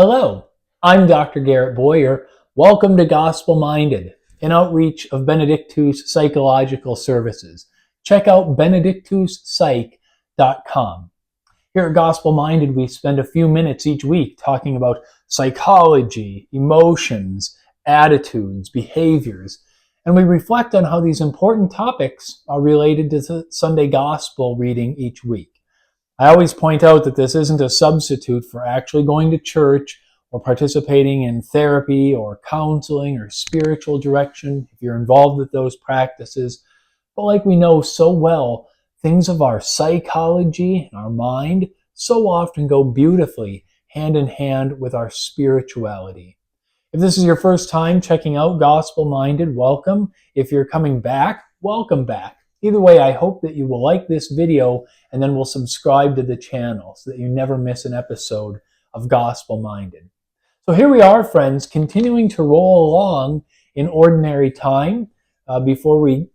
Hello, I'm Dr. Garrett Boyer. Welcome to Gospel Minded, an outreach of Benedictus Psychological Services. Check out benedictuspsych.com. Here at Gospel Minded, we spend a few minutes each week talking about psychology, emotions, attitudes, behaviors, and we reflect on how these important topics are related to the Sunday Gospel reading each week. I always point out that this isn't a substitute for actually going to church or participating in therapy or counseling or spiritual direction if you're involved with those practices. But like we know so well, things of our psychology and our mind so often go beautifully hand in hand with our spirituality. If this is your first time checking out Gospel Minded, welcome. If you're coming back, welcome back. Either way, I hope that you will like this video and then will subscribe to the channel so that you never miss an episode of Gospel Minded. So here we are, friends, continuing to roll along in ordinary time before we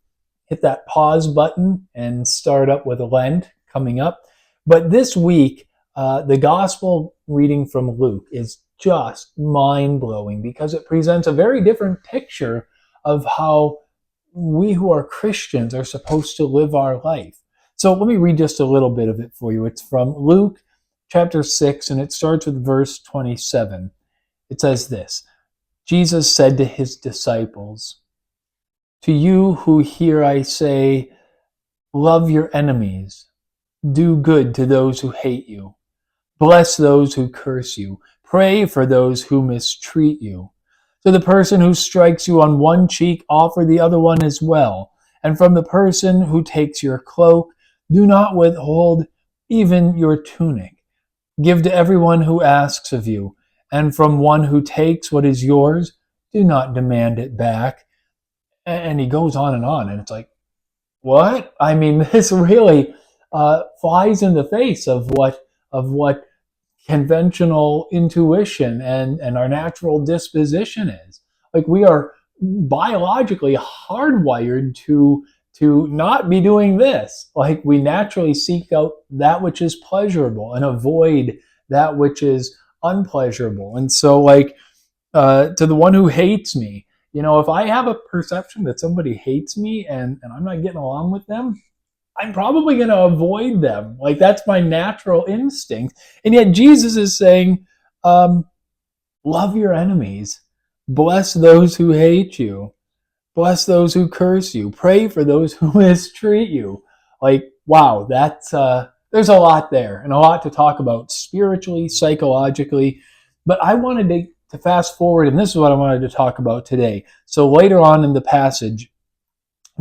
hit that pause button and start up with Lent coming up. But this week, the Gospel reading from Luke is just mind-blowing because it presents a very different picture of how we who are Christians are supposed to live our life. So let me read just a little bit of it for you. It's from Luke chapter 6, and it starts with verse 27. It says this: Jesus said to his disciples, "To you who hear I say, love your enemies, do good to those who hate you, bless those who curse you, pray for those who mistreat you. To the person who strikes you on one cheek, offer the other one as well. And from the person who takes your cloak, do not withhold even your tunic. Give to everyone who asks of you, and from one who takes what is yours, do not demand it back." And he goes on, and it's like, what? I mean, this really flies in the face of what conventional intuition and our natural disposition is. Like, we are biologically hardwired to not be doing this. Like, we naturally seek out that which is pleasurable and avoid that which is unpleasurable. And so, like, to the one who hates me, if I have a perception that somebody hates me and I'm not getting along with them, I'm probably going to avoid them. Like, that's my natural instinct. And yet Jesus is saying, love your enemies, bless those who hate you, bless those who curse you, pray for those who mistreat you. Like, wow, that's there's a lot there and a lot to talk about spiritually, psychologically. But I wanted to fast forward, and this is what I wanted to talk about today. So later on in the passage,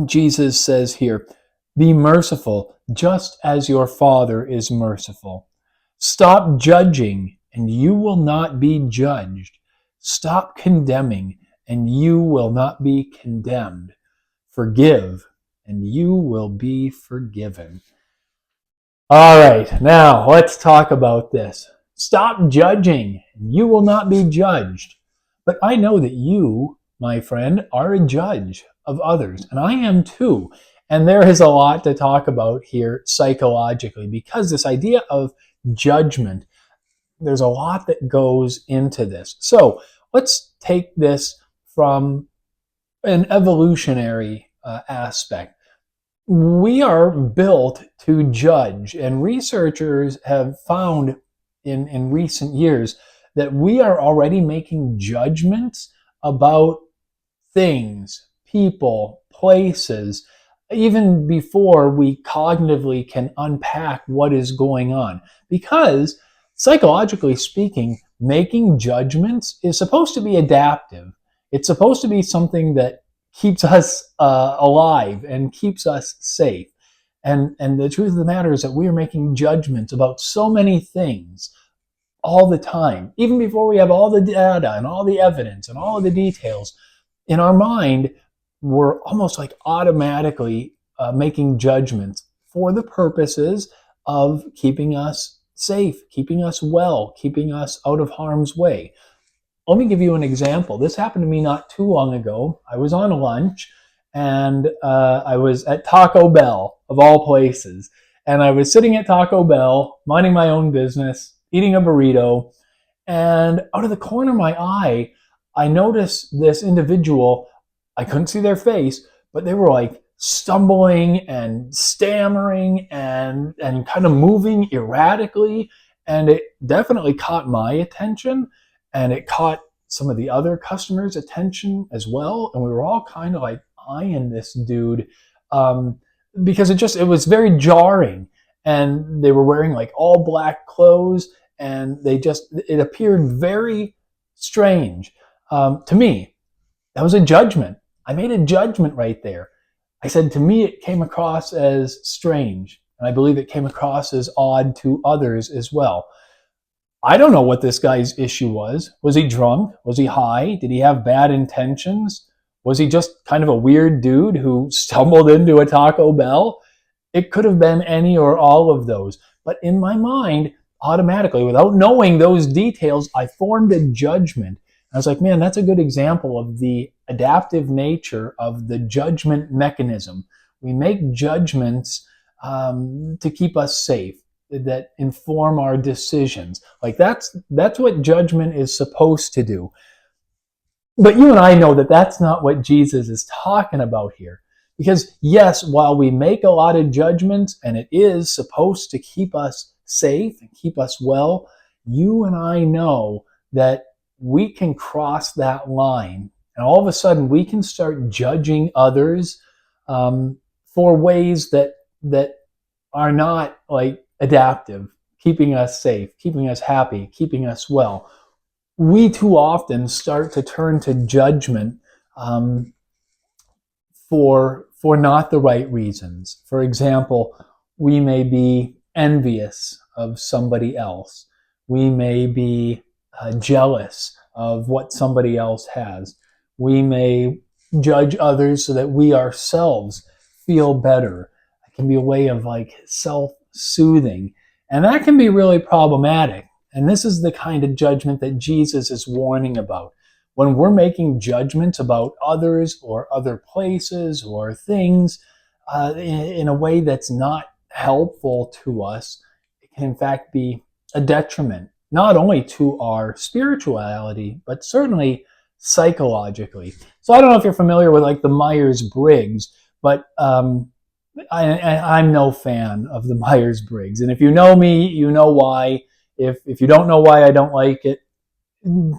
Jesus says here, "Be merciful, just as your Father is merciful. Stop judging, and you will not be judged. Stop condemning, and you will not be condemned. Forgive, and you will be forgiven." All right, now let's talk about this. Stop judging, and you will not be judged. But I know that you, my friend, are a judge of others, and I am too. And there is a lot to talk about here psychologically, because this idea of judgment, there's a lot that goes into this. So let's take this from an evolutionary aspect. We are built to judge, and researchers have found in recent years that we are already making judgments about things, people, places, even before we cognitively can unpack what is going on. Because psychologically speaking, making judgments is supposed to be adaptive. It's supposed to be something that keeps us alive and keeps us safe. And the truth of the matter is that we are making judgments about so many things all the time, even before we have all the data and all the evidence and all of the details. In our mind, we're almost like automatically making judgments for the purposes of keeping us safe, keeping us well, keeping us out of harm's way. Let me give you an example. This happened to me not too long ago. I was on lunch, and I was at Taco Bell, of all places. And I was sitting at Taco Bell, minding my own business, eating a burrito, And out of the corner of my eye, I noticed this individual. I couldn't see their face, but they were like stumbling and stammering and kind of moving erratically. And it definitely caught my attention, and it caught some of the other customers' attention as well. And we were all kind of like eyeing this dude, because it was very jarring. And they were wearing like all black clothes, and it appeared very strange, to me. That was a judgment. I made a judgment right there. I said, to me, it came across as strange, and I believe it came across as odd to others as well. I don't know what this guy's issue was. Was he drunk? Was he high? Did he have bad intentions? Was he just kind of a weird dude who stumbled into a Taco Bell? It could have been any or all of those. But in my mind, automatically, without knowing those details, I formed a judgment. I was like, man, that's a good example of the adaptive nature of the judgment mechanism. We make judgments to keep us safe, that inform our decisions. Like that's what judgment is supposed to do. But you and I know that that's not what Jesus is talking about here. Because yes, while we make a lot of judgments, and it is supposed to keep us safe and keep us well, you and I know that we can cross that line, and all of a sudden we can start judging others for ways that are not like adaptive, keeping us safe, keeping us happy, keeping us well. We too often start to turn to judgment for not the right reasons. For example, we may be envious of somebody else. We may be jealous of what somebody else has. We may judge others so that we ourselves feel better. It can be a way of like self-soothing, and that can be really problematic. And this is the kind of judgment that Jesus is warning about. When we're making judgments about others or other places or things in a way that's not helpful to us, it can in fact be a detriment, not only to our spirituality, but certainly psychologically. So I don't know if you're familiar with like the Myers-Briggs, but I'm no fan of the Myers-Briggs. And if you know me, you know why. If you don't know why I don't like it,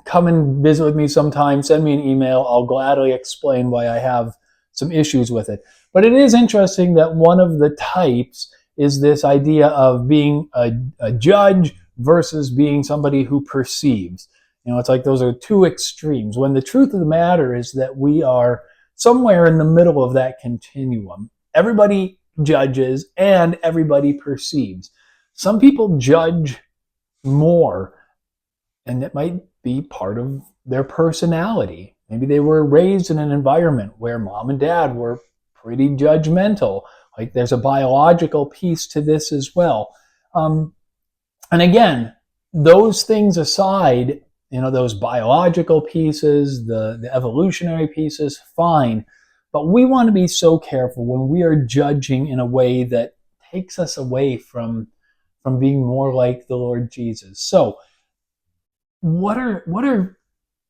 come and visit with me sometime. Send me an email. I'll gladly explain why I have some issues with it. But it is interesting that one of the types is this idea of being a judge versus being somebody who perceives. You know, it's like those are two extremes, when the truth of the matter is that we are somewhere in the middle of that continuum. Everybody judges and everybody perceives. Some people judge more, and it might be part of their personality. Maybe they were raised in an environment where mom and dad were pretty judgmental. Like there's a biological piece to this as well. And again, those things aside, you know, those biological pieces, the evolutionary pieces, fine. But we want to be so careful when we are judging in a way that takes us away from being more like the Lord Jesus. So what are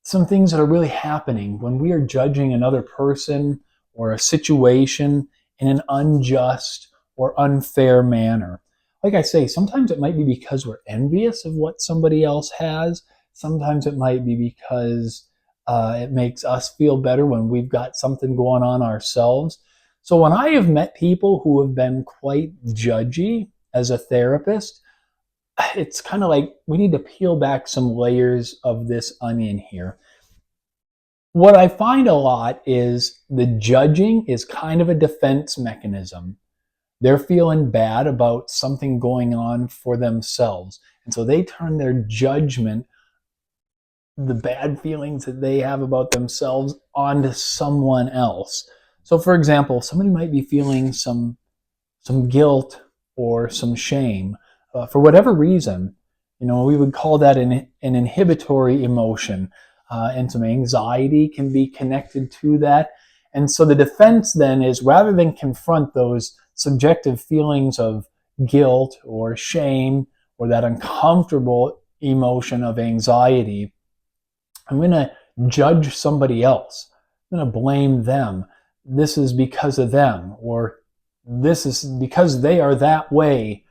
some things that are really happening when we are judging another person or a situation in an unjust or unfair manner? Like I say, sometimes it might be because we're envious of what somebody else has. Sometimes it might be because it makes us feel better when we've got something going on ourselves. So when I have met people who have been quite judgy as a therapist, it's kind of like we need to peel back some layers of this onion here. What I find a lot is the judging is kind of a defense mechanism. They're feeling bad about something going on for themselves. And so they turn their judgment, the bad feelings that they have about themselves, onto someone else. So for example, somebody might be feeling some guilt or some shame for whatever reason. You know, we would call that an inhibitory emotion, and some anxiety can be connected to that. And so the defense then is, rather than confront those subjective feelings of guilt or shame or that uncomfortable emotion of anxiety, I'm going to judge somebody else. I'm going to blame them. This is because of them, or this is because they are that way.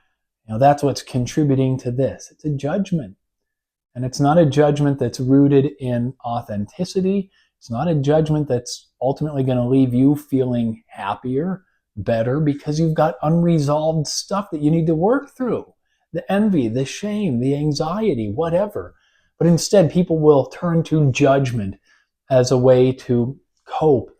That's what's contributing to this. It's a judgment. And it's not a judgment that's rooted in authenticity. It's not a judgment that's ultimately going to leave you feeling happier, better, because you've got unresolved stuff that you need to work through. The envy, the shame, the anxiety, whatever. But instead, people will turn to judgment as a way to cope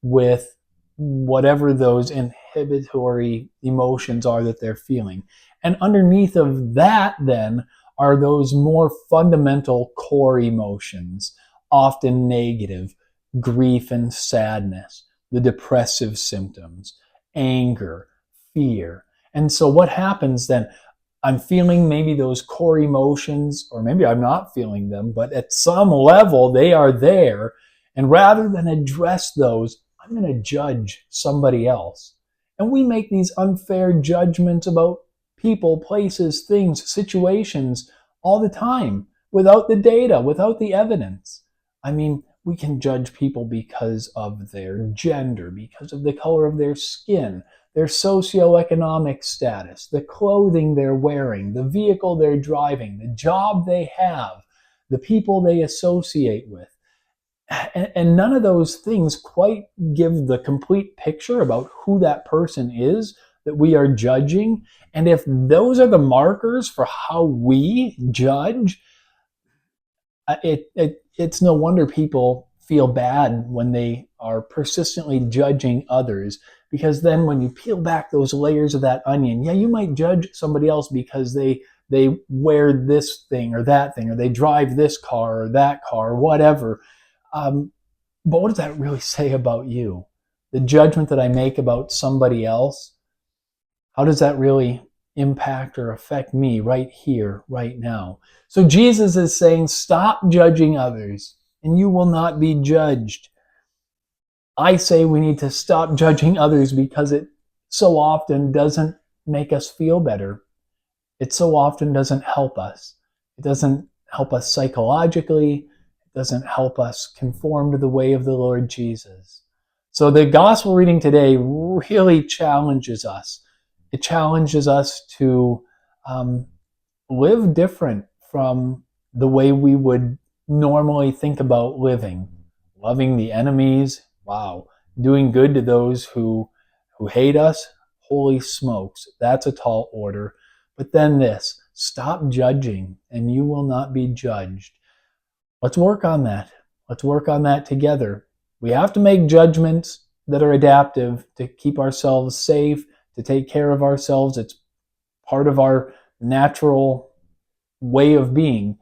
with whatever those inhibitory emotions are that they're feeling. And underneath of that, then, are those more fundamental core emotions, often negative: grief and sadness, the depressive symptoms, anger, fear. And so what happens then? I'm feeling maybe those core emotions, or maybe I'm not feeling them, but at some level they are there. And rather than address those, I'm going to judge somebody else. And we make these unfair judgments about people, places, things, situations all the time without the data, without the evidence. I mean, we can judge people because of their gender, because of the color of their skin, their socioeconomic status, the clothing they're wearing, the vehicle they're driving, the job they have, the people they associate with. And none of those things quite give the complete picture about who that person is that we are judging. And if those are the markers for how we judge, it's no wonder people feel bad when they are persistently judging others. Because then when you peel back those layers of that onion, yeah, you might judge somebody else because they wear this thing or that thing, or they drive this car or that car, or whatever. But what does that really say about you? The judgment that I make about somebody else, how does that really impact or affect me right here, right now? So Jesus is saying, stop judging others, and you will not be judged. I say we need to stop judging others because it so often doesn't make us feel better. It so often doesn't help us. It doesn't help us psychologically. It doesn't help us conform to the way of the Lord Jesus. So the gospel reading today really challenges us. It challenges us to live different from the way we would normally think about living. Loving the enemies, wow. Doing good to those who hate us, holy smokes, that's a tall order. But then this, stop judging and you will not be judged. Let's work on that. Let's work on that together. We have to make judgments that are adaptive to keep ourselves safe, to take care of ourselves. It's part of our natural way of being.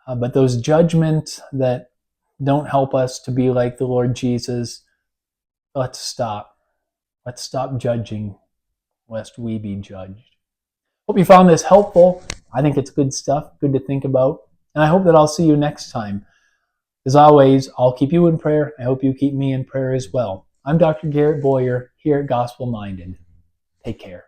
But those judgments that don't help us to be like the Lord Jesus, let's stop. Let's stop judging, lest we be judged. Hope you found this helpful. I think it's good stuff, good to think about. And I hope that I'll see you next time. As always, I'll keep you in prayer. I hope you keep me in prayer as well. I'm Dr. Garrett Boyer here at Gospel Minded. Take care.